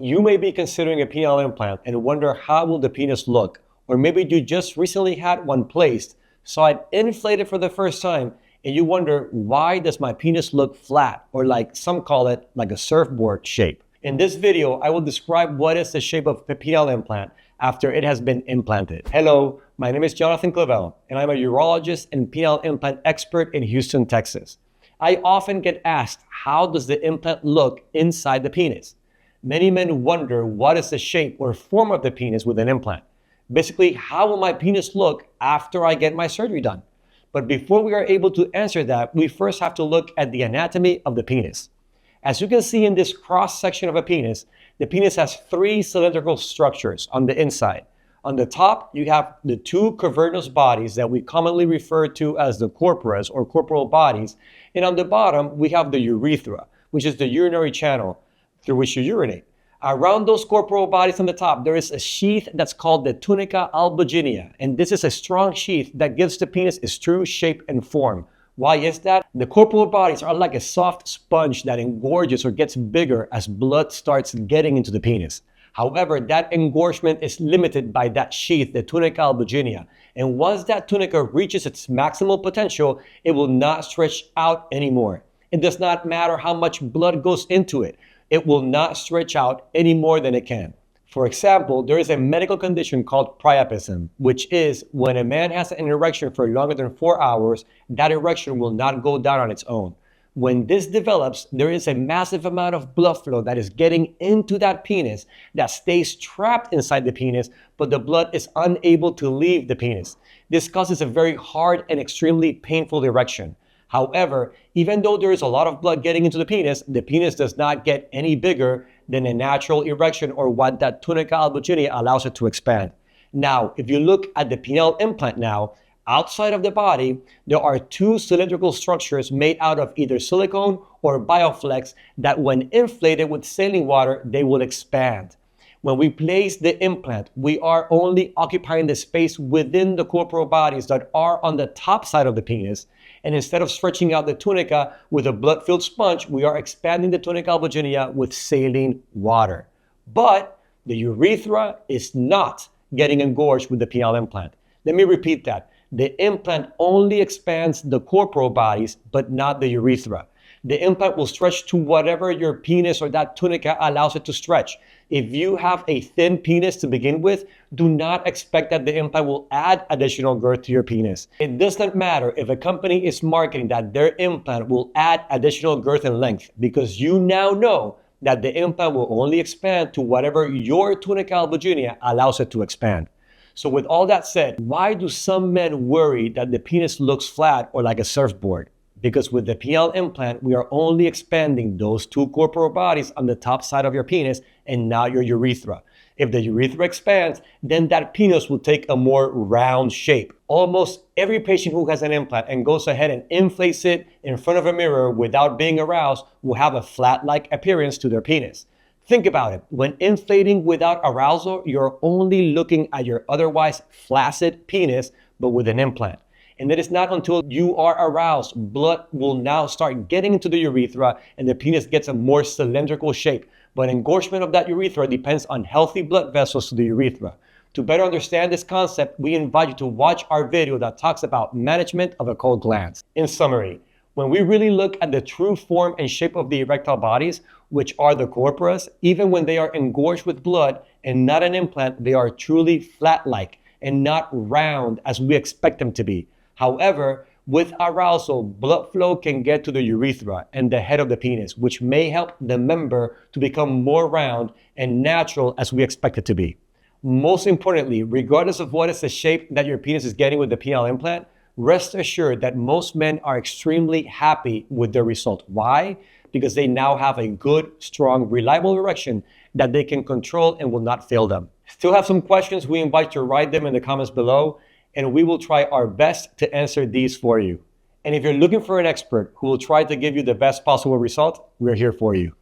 You may be considering a penile implant and wonder how will the penis look, or maybe you just recently had one placed, saw it inflated for the first time, and you wonder why does my penis look flat, or like some call it like a surfboard shape. In this video, I will describe what is the shape of a penile implant after it has been implanted. Hello, my name is Jonathan Clavell, and I'm a urologist and penile implant expert in Houston, Texas. I often get asked, how does the implant look inside the penis? Many men wonder what is the shape or form of the penis with an implant. Basically, how will my penis look after I get my surgery done? But before we are able to answer that, we first have to look at the anatomy of the penis. As you can see in this cross section of a penis, the penis has three cylindrical structures on the inside. On the top, you have the two cavernous bodies that we commonly refer to as the corporas or corporal bodies. And on the bottom, we have the urethra, which is the urinary channel through which you urinate. Around those corporal bodies on the top, there is a sheath that's called the tunica albuginea. And this is a strong sheath that gives the penis its true shape and form. Why is that? The corporal bodies are like a soft sponge that engorges or gets bigger as blood starts getting into the penis. However, that engorgement is limited by that sheath, the tunica albuginea. And once that tunica reaches its maximal potential, it will not stretch out anymore. It does not matter how much blood goes into it. It will not stretch out any more than it can. For example, there is a medical condition called priapism, which is when a man has an erection for longer than 4 hours, that erection will not go down on its own. When this develops, there is a massive amount of blood flow that is getting into that penis that stays trapped inside the penis, but the blood is unable to leave the penis. This causes a very hard and extremely painful erection. However, even though there is a lot of blood getting into the penis does not get any bigger than a natural erection or what that tunica albuginea allows it to expand. Now, if you look at the penile implant now, outside of the body, there are two cylindrical structures made out of either silicone or bioflex that when inflated with saline water, they will expand. When we place the implant, we are only occupying the space within the corporal bodies that are on the top side of the penis. And instead of stretching out the tunica with a blood-filled sponge, we are expanding the tunica albuginea with saline water. But the urethra is not getting engorged with the penile implant. Let me repeat that. The implant only expands the corporal bodies, but not the urethra. The implant will stretch to whatever your penis or that tunica allows it to stretch. If you have a thin penis to begin with, do not expect that the implant will add additional girth to your penis. It does not matter if a company is marketing that their implant will add additional girth and length, because you now know that the implant will only expand to whatever your tunica albuginea allows it to expand. So with all that said, why do some men worry that the penis looks flat or like a surfboard? Because with the penile implant, we are only expanding those two corporal bodies on the top side of your penis and not your urethra. If the urethra expands, then that penis will take a more round shape. Almost every patient who has an implant and goes ahead and inflates it in front of a mirror without being aroused will have a flat-like appearance to their penis. Think about it. When inflating without arousal, you're only looking at your otherwise flaccid penis, but with an implant. And it is not until you are aroused, blood will now start getting into the urethra and the penis gets a more cylindrical shape. But engorgement of that urethra depends on healthy blood vessels to the urethra. To better understand this concept, we invite you to watch our video that talks about management of occult glands. In summary, when we really look at the true form and shape of the erectile bodies, which are the corporas, even when they are engorged with blood and not an implant, they are truly flat-like and not round as we expect them to be. However, with arousal, blood flow can get to the urethra and the head of the penis, which may help the member to become more round and natural as we expect it to be. Most importantly, regardless of what is the shape that your penis is getting with the penile implant, rest assured that most men are extremely happy with their result. Why? Because they now have a good, strong, reliable erection that they can control and will not fail them. Still have some questions? We invite you to write them in the comments below, and we will try our best to answer these for you. And if you're looking for an expert who will try to give you the best possible result, we're here for you.